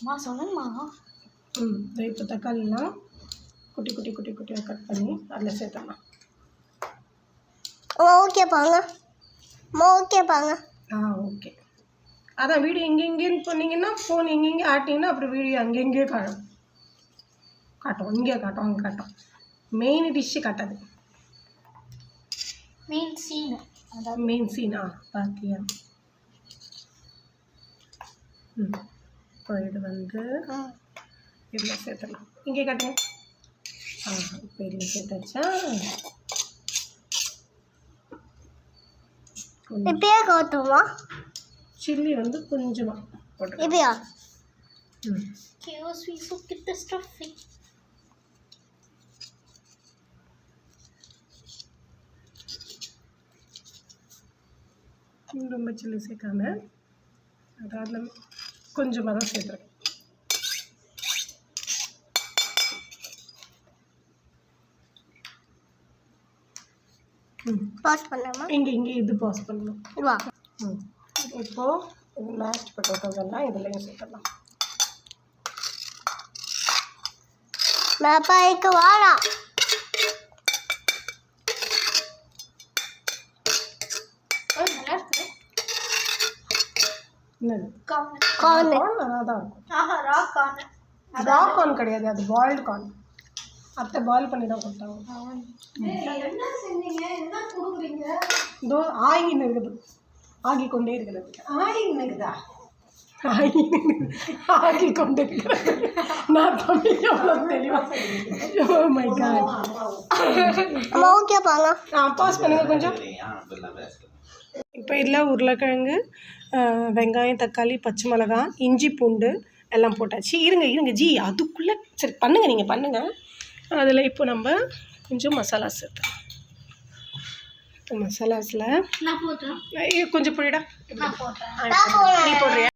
மா சொல்லுங்கம்மா. இப்போ தக்காளிலாம் குட்டி குட்டி குட்டி குட்டியாக கட் பண்ணி அதில் சேர்த்தலாம். ஓகேப்பாங்க. ஓகேப்பாங்க. ஓகே. அதான் வீடியோ இங்கேன்னு சொன்னீங்கன்னா ஃபோன் எங்கெங்கே ஆட்டிங்கன்னா அப்புறம் வீடியோ அங்கெங்கே காட்டும் இங்கே காட்டும் அங்கே காட்டும். மெயின் டிஷ்ஷு காட்டாது. Main scene. அதான் மெயின் சீனா பார்த்தியா? இப்போ இது வந்து இதில் சேர்த்துலாம். இங்கே காட்டுங்க. இப்போ இதில் சேர்த்தாச்சா? இப்பயே காட்டுமா? சில்லி வந்து கொஞ்சமாக போட்டு இப்பயா? Chaos, we so get the stuffing. ரொம்ப சில்லி சேர்க்காம அதாவது கொஞ்சமாக தான் சேர்த்துறேன். பாஸ் பண்ணலாமா? இங்கே இது பாஸ் பண்ணணும். வா. இப்போது மேஷ்ட் பொட்டேட்டோஸ் இதுலேயும் சேர்த்துடலாம். மேப்பாய்க்கு வாடா. என்னது? கார்ன். அதான் இருக்கும். ரா கார்ன் கிடையாது, அது பாயில்டு கார்ன். அத்தை பாயில் பண்ணி தான் கொடுத்தாங்க. இதோ ஆகின்னு இருக்குது, ஆகி கொண்டே இருக்கிறது. ஆகி கொண்டே இருக்கிறது. நான் தமிழ் எவ்வளோ தெளிவாக. Oh my god. ஓகேப்பாங்க. பாஸ் பண்ணுங்க கொஞ்சம். இப்போ இதில் உருளைக்கிழங்கு, வெங்காயம், தக்காளி, பச்சை மிளகாய், இஞ்சி, பூண்டு எல்லாம் போட்டாச்சு. இருங்க ஜி, அதுக்குள்ளே சரி பண்ணுங்கள், நீங்கள் பண்ணுங்கள். அதில் இப்போ நம்ம கொஞ்சம் மசாலா சேர்த்தோம். இப்போ மசாலாஸில் நான் போட்டேன். கொஞ்சம் போயிடா. நான் போட்டேன். நீ போடுறியா?